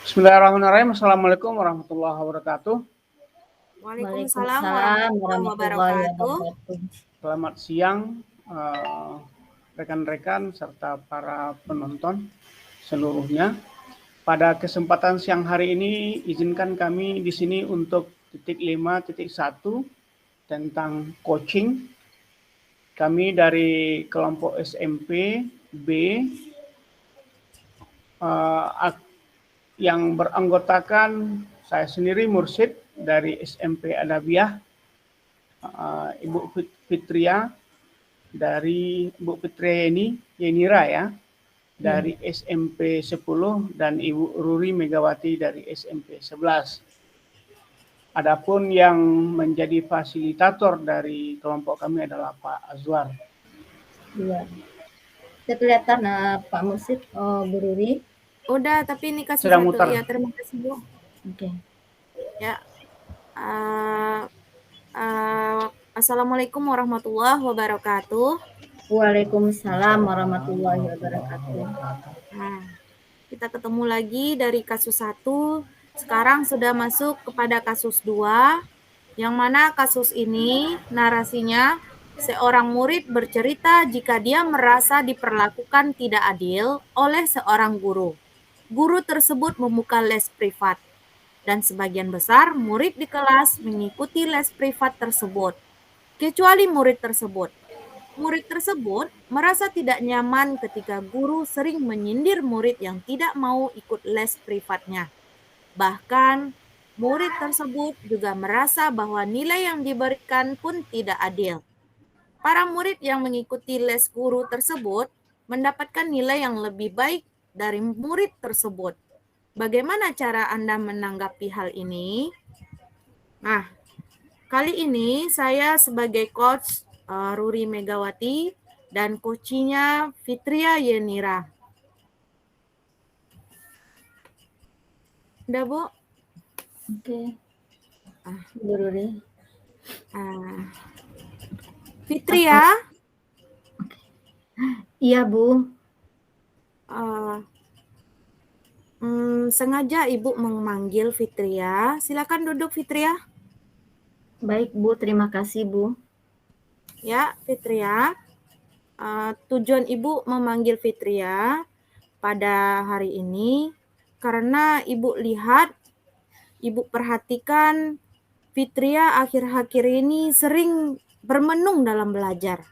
Bismillahirrahmanirrahim. Assalamualaikum warahmatullahi wabarakatuh. Waalaikumsalam Waalaikumsalam warahmatullahi warahmatullahi wabarakatuh. wabarakatuh. Selamat siang rekan-rekan serta para penonton seluruhnya. Pada kesempatan siang hari ini izinkan kami di sini untuk titik 5.1 tentang coaching. Kami dari kelompok SMP B yang beranggotakan saya sendiri Mursyid dari SMP Adabiah, Ibu Fitria dari Ibu Fitria Yenira ya dari SMP 10 dan Ibu Ruri Megawati dari SMP 11. Adapun yang menjadi fasilitator dari kelompok kami adalah Pak Azwar. Iya. Sudah kelihatan Pak Mursyid, Bu Ruri? Udah, tapi ini kasih Sedang satu. muter. Ya, terima kasih Bu. Oke. Ya. Assalamualaikum warahmatullahi wabarakatuh. Waalaikumsalam warahmatullahi wabarakatuh. Nah, kita ketemu lagi dari kasus 1. Sekarang sudah masuk kepada kasus 2, yang mana kasus ini narasinya seorang murid bercerita jika dia merasa diperlakukan tidak adil oleh seorang guru. Guru tersebut membuka les privat, dan sebagian besar murid di kelas mengikuti les privat tersebut, kecuali murid tersebut. Murid tersebut merasa tidak nyaman ketika guru sering menyindir murid yang tidak mau ikut les privatnya. Bahkan, murid tersebut juga merasa bahwa nilai yang diberikan pun tidak adil. Para murid yang mengikuti les guru tersebut mendapatkan nilai yang lebih baik dari murid tersebut. Bagaimana cara Anda menanggapi hal ini? Nah, kali ini saya sebagai coach Ruri Megawati dan coachnya Fitria Yenira. Udah, Bu? Oke. Bu Ruri. Fitria? Iya, Bu. Sengaja Ibu memanggil Fitria. Silakan duduk, Fitria. Baik, Bu. Terima kasih, Bu. Ya, Fitria. Tujuan Ibu memanggil Fitria pada hari ini karena Ibu lihat, Ibu perhatikan Fitria akhir-akhir ini sering bermenung dalam belajar.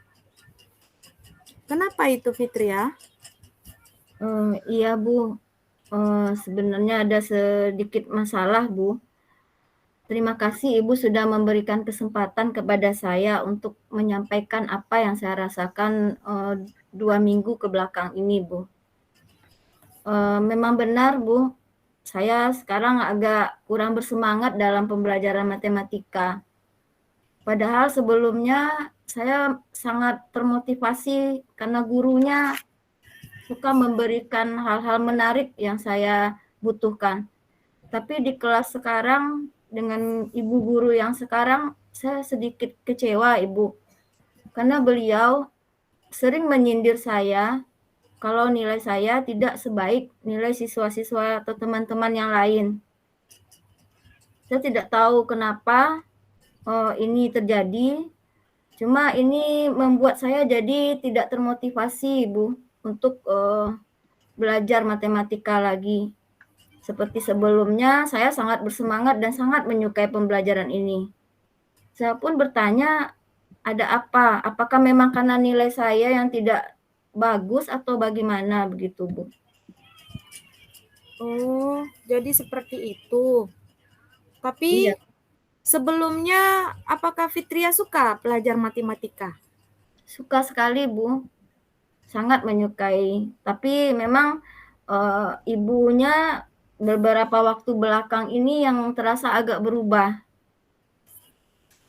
Kenapa itu, Fitria? Iya, Bu. Sebenarnya ada sedikit masalah, Bu. Terima kasih Ibu sudah memberikan kesempatan kepada saya untuk menyampaikan apa yang saya rasakan 2 minggu ke belakang ini, Bu. Memang benar, Bu. Saya sekarang agak kurang bersemangat dalam pembelajaran matematika. Padahal sebelumnya saya sangat termotivasi karena gurunya suka memberikan hal-hal menarik yang saya butuhkan. Tapi di kelas sekarang dengan ibu guru yang sekarang saya sedikit kecewa, Ibu. Karena beliau sering menyindir saya kalau nilai saya tidak sebaik nilai siswa-siswa atau teman-teman yang lain. Saya tidak tahu kenapa ini terjadi. Cuma ini membuat saya jadi tidak termotivasi, Bu, untuk belajar matematika lagi. Seperti sebelumnya, saya sangat bersemangat dan sangat menyukai pembelajaran ini. Saya pun bertanya, ada apa? Apakah memang karena nilai saya yang tidak bagus atau bagaimana begitu, Bu? Oh, jadi seperti itu. Tapi Iya. Sebelumnya, apakah Fitria suka belajar matematika? Suka sekali, Bu. Sangat menyukai. Tapi memang ibunya beberapa waktu belakang ini yang terasa agak berubah.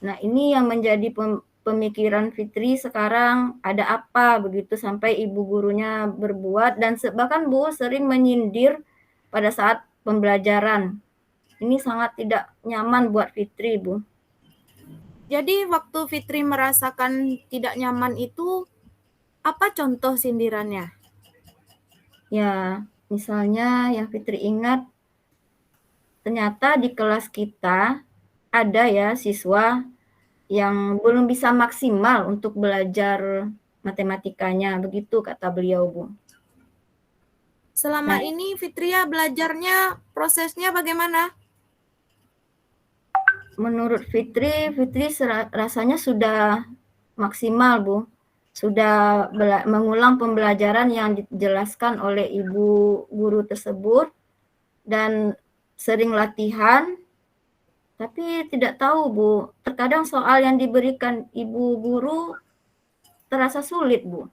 Nah, ini yang menjadi pemikiran Fitri sekarang, ada apa begitu sampai ibu gurunya berbuat dan bahkan Bu sering menyindir pada saat pembelajaran. Ini sangat tidak nyaman buat Fitri, Bu. Jadi waktu Fitri merasakan tidak nyaman itu, apa contoh sindirannya? Ya, misalnya yang Fitri ingat, ternyata di kelas kita ada ya siswa yang belum bisa maksimal untuk belajar matematikanya, begitu kata beliau, Bu. Selama Nah, ini Fitria belajarnya prosesnya bagaimana? menurut Fitri rasanya sudah maksimal, Bu. Sudah mengulang pembelajaran yang dijelaskan oleh ibu guru tersebut dan sering latihan, tapi tidak tahu, Bu. Terkadang soal yang diberikan ibu guru terasa sulit, Bu.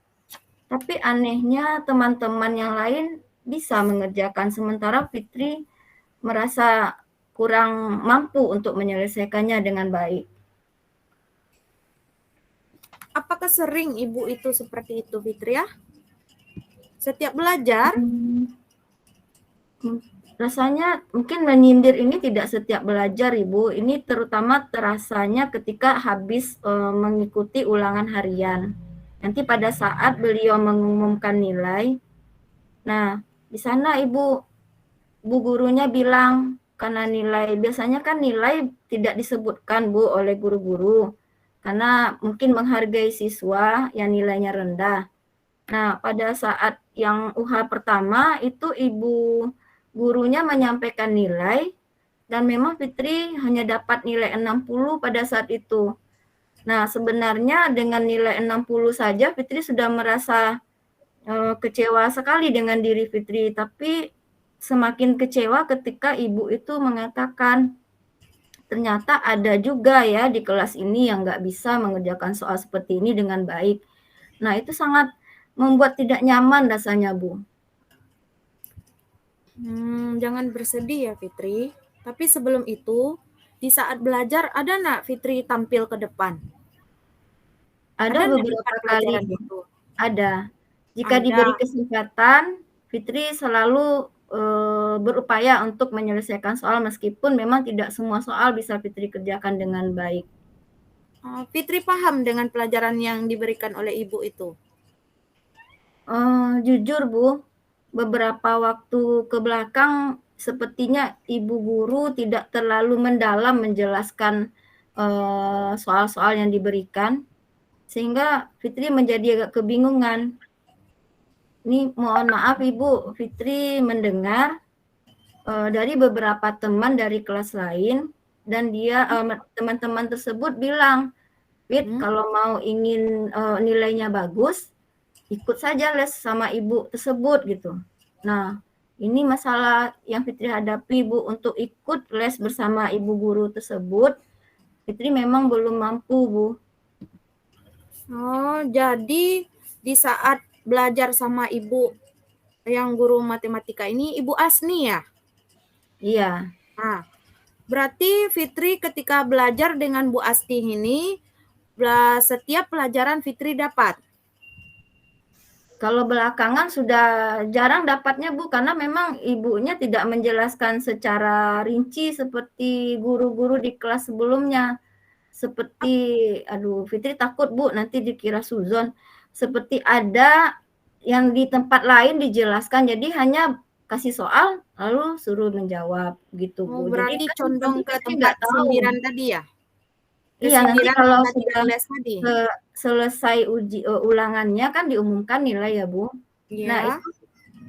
Tapi anehnya teman-teman yang lain bisa mengerjakan, sementara Fitri merasa kurang mampu untuk menyelesaikannya dengan baik. Apakah sering Ibu itu seperti itu, Fitria? Setiap belajar? Rasanya mungkin menyindir ini tidak setiap belajar, Ibu. Ini terutama terasanya ketika habis mengikuti ulangan harian. Nanti pada saat beliau mengumumkan nilai, nah di sana Bu gurunya bilang, karena nilai, biasanya kan nilai tidak disebutkan, Bu, oleh guru-guru. Karena mungkin menghargai siswa yang nilainya rendah. Nah, pada saat yang UH pertama itu ibu gurunya menyampaikan nilai dan memang Fitri hanya dapat nilai 60 pada saat itu. Nah, sebenarnya dengan nilai 60 saja Fitri sudah merasa kecewa sekali dengan diri Fitri, tapi semakin kecewa ketika ibu itu mengatakan ternyata ada juga ya di kelas ini yang nggak bisa mengerjakan soal seperti ini dengan baik. Nah, itu sangat membuat tidak nyaman rasanya, Bu. Jangan bersedih ya, Fitri. Tapi sebelum itu, di saat belajar ada nggak Fitri tampil ke depan? Ada nggak di beberapa depan kali, pelajaran itu? ada. Jika Ada. diberi kesempatan, Fitri selalu berupaya untuk menyelesaikan soal meskipun memang tidak semua soal bisa Fitri kerjakan dengan baik. Fitri paham dengan pelajaran yang diberikan oleh Ibu itu? Jujur, Bu, beberapa waktu ke belakang sepertinya ibu guru tidak terlalu mendalam menjelaskan soal-soal yang diberikan, sehingga Fitri menjadi agak kebingungan. Ini mohon maaf Ibu, Fitri mendengar dari beberapa teman dari kelas lain dan teman-teman tersebut bilang, Fit, kalau mau ingin nilainya bagus, ikut saja les sama ibu tersebut gitu. Nah, ini masalah yang Fitri hadapi, Bu, untuk ikut les bersama ibu guru tersebut. Fitri memang belum mampu, Bu. Oh, jadi di saat belajar sama Ibu yang guru matematika ini, Ibu Asni ya? Iya. Nah, berarti Fitri ketika belajar dengan Bu Asni ini, setiap pelajaran Fitri dapat? Kalau belakangan sudah jarang dapatnya, Bu, karena memang ibunya tidak menjelaskan secara rinci seperti guru-guru di kelas sebelumnya. Seperti, aduh, Fitri takut, Bu, nanti dikira suzon. Seperti ada yang di tempat lain dijelaskan, jadi hanya kasih soal lalu suruh menjawab gitu, Oh, Bu. Jadi berarti kan condong ke Fitri tempat nggak tahu. sindiran tadi ya? Ke Iya, nanti sindiran kalau tempat sudah les tadi? selesai ulangannya kan diumumkan nilai ya, Bu. Nah, Ya. itu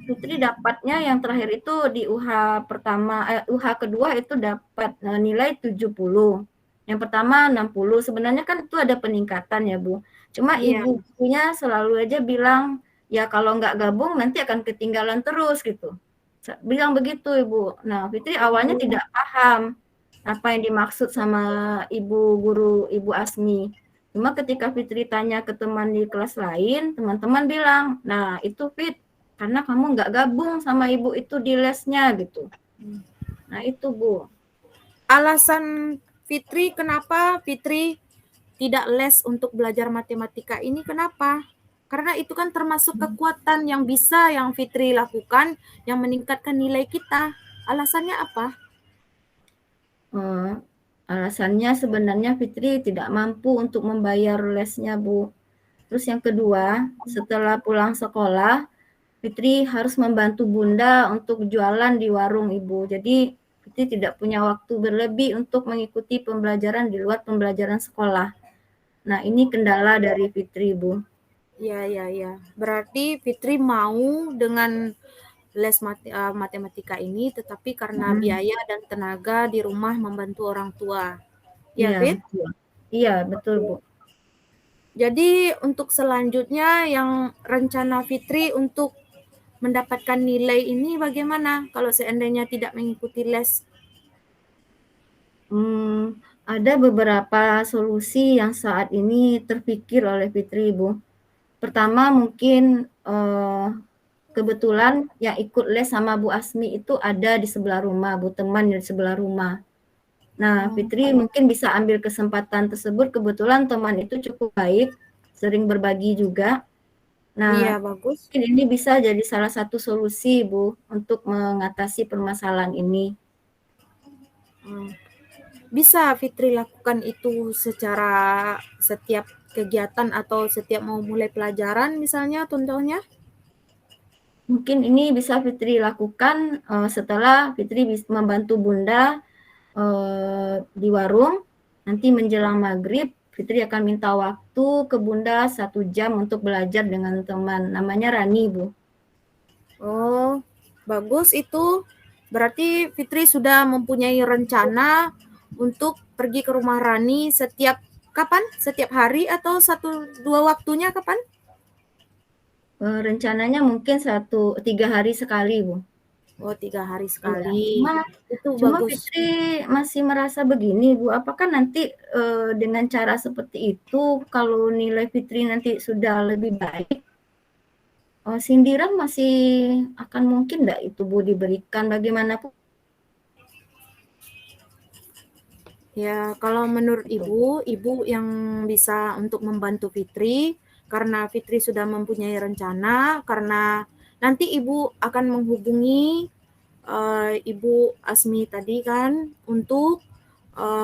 Fitri dapatnya yang terakhir itu di UH kedua itu dapat nilai 70. Yang pertama 60. Sebenarnya kan itu ada peningkatan ya, Bu. Cuma Iya. ibunya selalu aja bilang, ya kalau nggak gabung nanti akan ketinggalan terus gitu. Bilang begitu, Ibu. Nah, Fitri awalnya tidak paham apa yang dimaksud sama Ibu Asmi. Cuma ketika Fitri tanya ke teman di kelas lain, teman-teman bilang, nah itu Fit, karena kamu nggak gabung sama ibu itu di lesnya gitu. Nah itu, Bu. Alasan Fitri kenapa Fitri tidak les untuk belajar matematika ini kenapa? Karena itu kan termasuk kekuatan yang bisa yang Fitri lakukan yang meningkatkan nilai kita. Alasannya apa? Alasannya sebenarnya Fitri tidak mampu untuk membayar lesnya, Bu. Terus yang kedua, setelah pulang sekolah, Fitri harus membantu Bunda untuk jualan di warung, Ibu. Jadi Fitri tidak punya waktu berlebih untuk mengikuti pembelajaran di luar pembelajaran sekolah. Nah, ini kendala dari Fitri, Bu. Ya. Berarti Fitri mau dengan les matematika ini, tetapi karena biaya dan tenaga di rumah membantu orang tua. Ya, Iya, Fit? betul. Iya, betul, Bu. Jadi untuk selanjutnya yang rencana Fitri untuk mendapatkan nilai ini bagaimana kalau seandainya tidak mengikuti les? Ada beberapa solusi yang saat ini terpikir oleh Fitri, Bu. Pertama mungkin kebetulan yang ikut les sama Bu Asmi itu ada di sebelah rumah, Bu, teman di sebelah rumah. Nah, Fitri mungkin bisa ambil kesempatan tersebut, kebetulan teman itu cukup baik, sering berbagi juga. Iya, Nah, bagus. mungkin ini bisa jadi salah satu solusi, Bu, untuk mengatasi permasalahan ini. Bisa Fitri lakukan itu secara setiap kegiatan atau setiap mau mulai pelajaran misalnya contohnya? Mungkin ini bisa Fitri lakukan setelah Fitri bisa membantu Bunda di warung. Nanti menjelang maghrib, Fitri akan minta waktu ke Bunda 1 jam untuk belajar dengan teman. Namanya Rani, Bu. Oh, bagus itu. Berarti Fitri sudah mempunyai rencana untuk pergi ke rumah Rani setiap kapan? Setiap hari atau 1-2 waktunya kapan? Rencananya mungkin 3 hari sekali, Bu. Oh, 3 hari Iya. sekali. Itu Cuma bagus. Fitri masih merasa begini, Bu. Apakah nanti dengan cara seperti itu, kalau nilai Fitri nanti sudah lebih baik, sindiran masih akan mungkin enggak itu, Bu, diberikan bagaimanapun? Ya, kalau menurut Ibu yang bisa untuk membantu Fitri, karena Fitri sudah mempunyai rencana, karena nanti Ibu akan menghubungi Ibu Asmi tadi kan untuk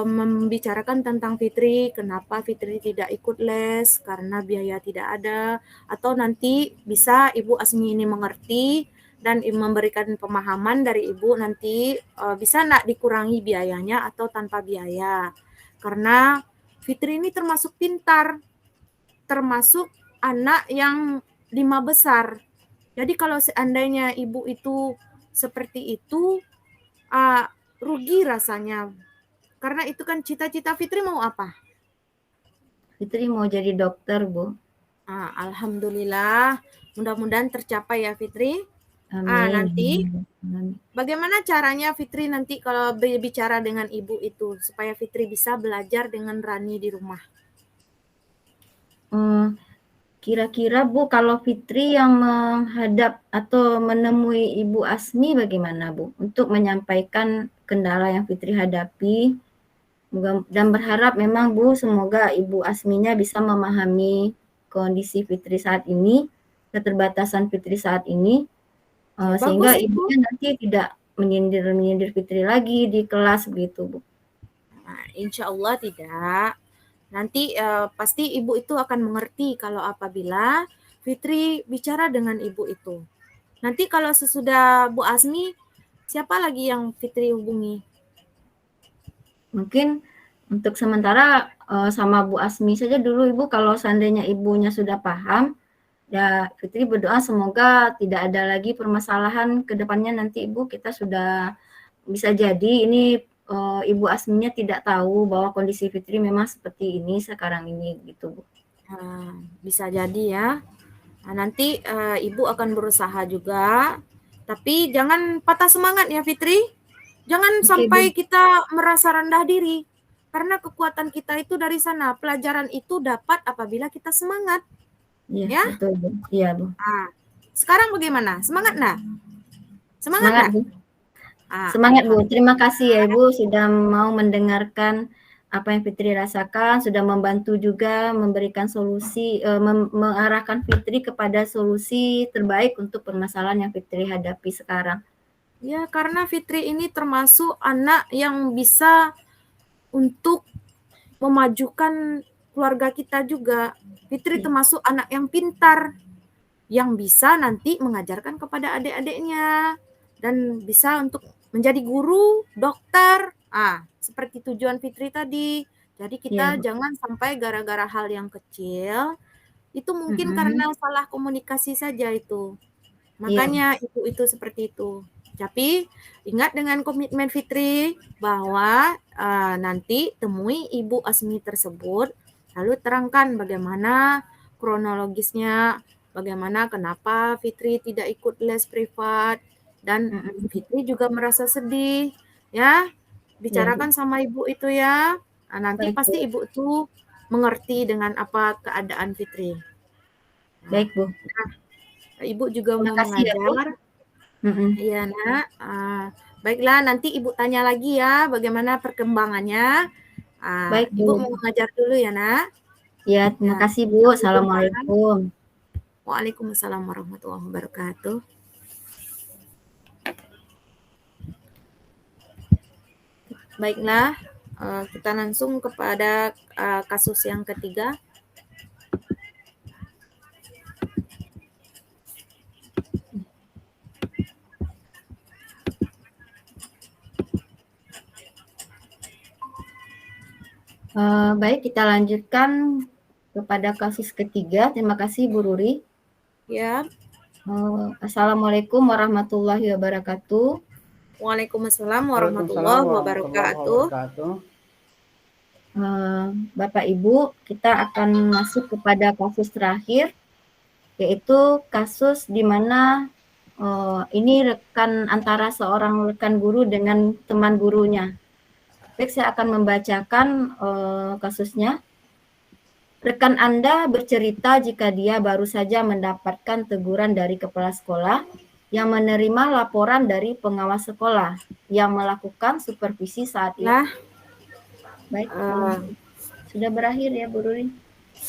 membicarakan tentang Fitri, kenapa Fitri tidak ikut les, karena biaya tidak ada, atau nanti bisa Ibu Asmi ini mengerti dan memberikan pemahaman dari Ibu nanti bisa nak dikurangi biayanya atau tanpa biaya. Karena Fitri ini termasuk pintar, termasuk anak yang 5 besar. Jadi kalau seandainya Ibu itu seperti itu, rugi rasanya. Karena itu kan cita-cita Fitri mau apa? Fitri mau jadi dokter, Bu. Alhamdulillah, mudah-mudahan tercapai ya Fitri. Amin. Nanti Amin. bagaimana caranya Fitri nanti kalau berbicara dengan Ibu itu supaya Fitri bisa belajar dengan Rani di rumah? Kira-kira, Bu, kalau Fitri yang menghadap atau menemui Ibu Asmi bagaimana, Bu? Untuk menyampaikan kendala yang Fitri hadapi dan berharap memang, Bu, semoga Ibu Asminya bisa memahami kondisi Fitri saat ini, keterbatasan Fitri saat ini, sehingga ibunya nanti tidak menyindir Fitri lagi di kelas begitu, Bu. Insya Allah tidak. Nanti pasti Ibu itu akan mengerti kalau apabila Fitri bicara dengan Ibu itu. Nanti kalau sesudah Bu Asmi, siapa lagi yang Fitri hubungi? Mungkin untuk sementara sama Bu Asmi saja dulu, Ibu. Kalau seandainya ibunya sudah paham, ya Fitri berdoa semoga tidak ada lagi permasalahan ke depannya nanti, Ibu. Kita sudah bisa jadi ini Ibu Asminya tidak tahu bahwa kondisi Fitri memang seperti ini sekarang ini gitu, Bu. Bisa jadi ya. Nanti Ibu akan berusaha juga, tapi jangan patah semangat ya Fitri. Jangan sampai kita merasa rendah diri. Karena kekuatan kita itu dari sana. Pelajaran itu dapat apabila kita semangat. Iya, ya? Betul, Bu. Iya, Bu. Sekarang bagaimana? Semangat nah? Semangat Bu. Semangat, Bu. Terima kasih ya, Ibu, sudah mau mendengarkan apa yang Fitri rasakan, sudah membantu juga memberikan solusi, mengarahkan Fitri kepada solusi terbaik untuk permasalahan yang Fitri hadapi sekarang. Ya, karena Fitri ini termasuk anak yang bisa untuk memajukan keluarga kita juga. Fitri termasuk anak yang pintar, yang bisa nanti mengajarkan kepada adik-adiknya, dan bisa untuk menjadi guru, dokter. Seperti tujuan Fitri tadi. Jadi kita Bu. jangan sampai gara-gara hal yang kecil, itu mungkin karena salah komunikasi saja itu. Makanya itu seperti itu. Tapi ingat dengan komitmen Fitri bahwa nanti temui Ibu Asmi tersebut, lalu terangkan bagaimana kronologisnya, bagaimana kenapa Fitri tidak ikut les privat, dan Fitri juga merasa sedih, ya. Bicarakan sama Ibu itu ya. Nanti Baik, pasti Bu. Ibu tuh mengerti dengan apa keadaan Fitri. Baik, Bu. Ibu juga Terima mau kasih ya, Bu. mengajar. Iya, Nak. Baiklah, nanti Ibu tanya lagi ya bagaimana perkembangannya. Baik, Ibu Bu. mau mengajar dulu ya, Nak. Ya, terima Ya, kasih, Bu. kami Assalamualaikum. Waalaikumsalam warahmatullahi wabarakatuh. Baiklah, kita langsung kepada kasus yang ketiga. Baik, kita lanjutkan kepada kasus ketiga. Terima kasih, Bu Ruri. Ya. Assalamualaikum warahmatullahi wabarakatuh. Waalaikumsalam warahmatullahi wabarakatuh. Bapak Ibu, kita akan masuk kepada kasus terakhir, yaitu kasus di mana ini rekan antara seorang rekan guru dengan teman gurunya. Baik, saya akan membacakan kasusnya. Rekan Anda bercerita jika dia baru saja mendapatkan teguran dari kepala sekolah yang menerima laporan dari pengawas sekolah yang melakukan supervisi saat itu. Baik, sudah berakhir ya, Bu Ruri?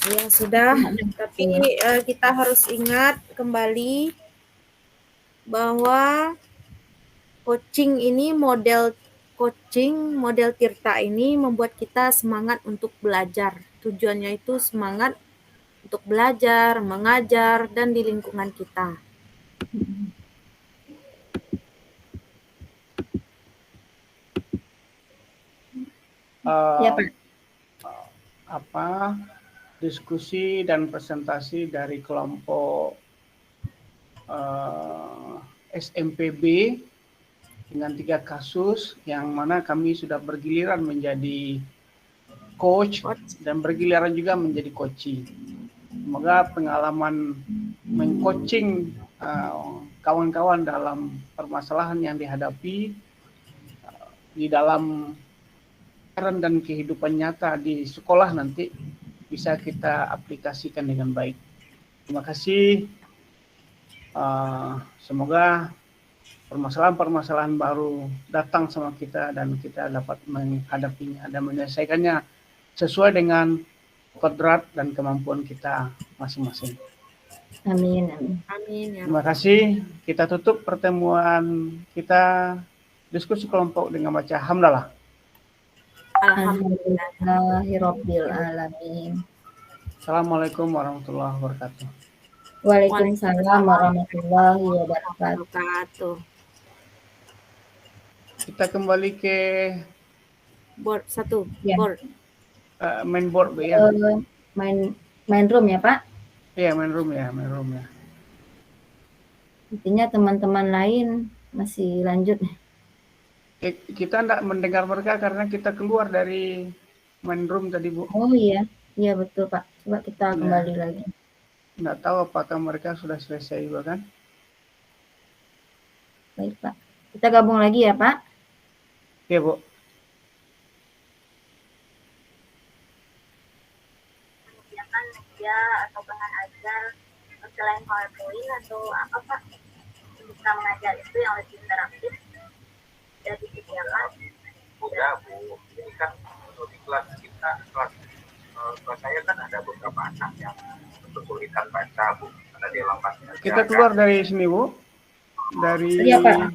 Ya, sudah. Tapi kita harus ingat kembali bahwa model Tirta ini membuat kita semangat untuk belajar. Tujuannya itu semangat untuk belajar, mengajar, dan di lingkungan kita. Ya, Pak. Diskusi dan presentasi dari kelompok SMPB dengan 3 kasus yang mana kami sudah bergiliran menjadi coach dan bergiliran juga menjadi coaching. Semoga pengalaman mengcoaching kawan-kawan dalam permasalahan yang dihadapi di dalam peran dan kehidupan nyata di sekolah nanti bisa kita aplikasikan dengan baik. Terima kasih. Semoga permasalahan-permasalahan baru datang sama kita dan kita dapat menghadapinya dan menyelesaikannya sesuai dengan kodrat dan kemampuan kita masing-masing. Amin. Amin. Terima kasih. Kita tutup pertemuan kita diskusi kelompok dengan baca hamdalah. Alhamdulillahirabbil alamin. Assalamualaikum warahmatullahi wabarakatuh. Waalaikumsalam warahmatullahi wabarakatuh. Kita kembali ke board 1. Ya. Board. Main board ya. Main room ya, Pak? Iya, main room ya. Intinya teman-teman lain masih lanjut. Kita tidak mendengar mereka karena kita keluar dari main room tadi, Bu. Oh iya betul, Pak. Coba kita kembali lagi. Tidak tahu apakah mereka sudah selesai juga kan? Baik, Pak. Kita gabung lagi ya, Pak. Oke, Bu. Menyediakan media atau bahan ajar selain PowerPoint atau apa, Pak? Bisa mengajar itu yang lebih interaktif. Sudah disediakan. Udah, Bu. Ini kan di kelas kita, kelas saya kan ada beberapa anak yang kesulitan baca, Bu. Karena dia lambatnya. Kita keluar dari sini, Bu. Dari Boleh.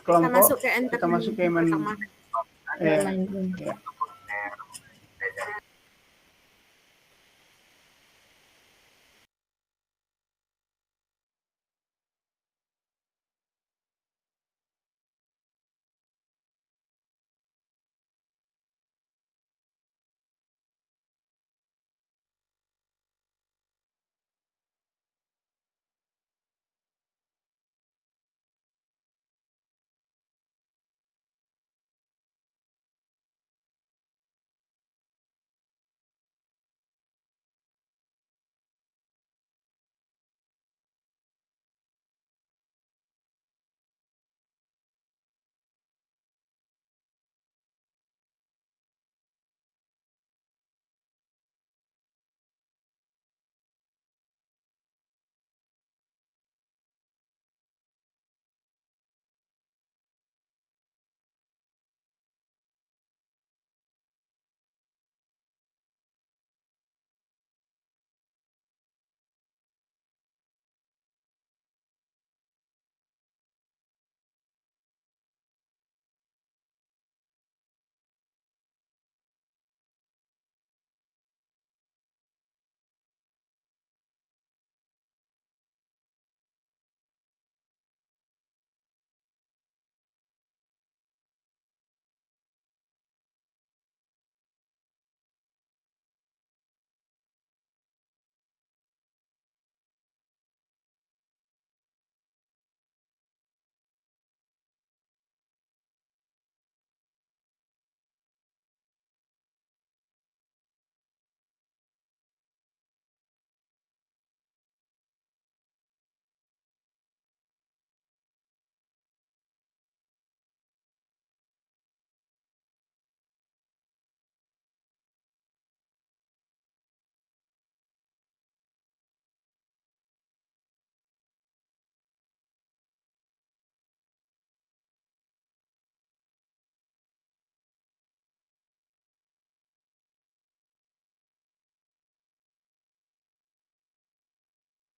kelompok. Kita masuk ke main room. pertama. Ya.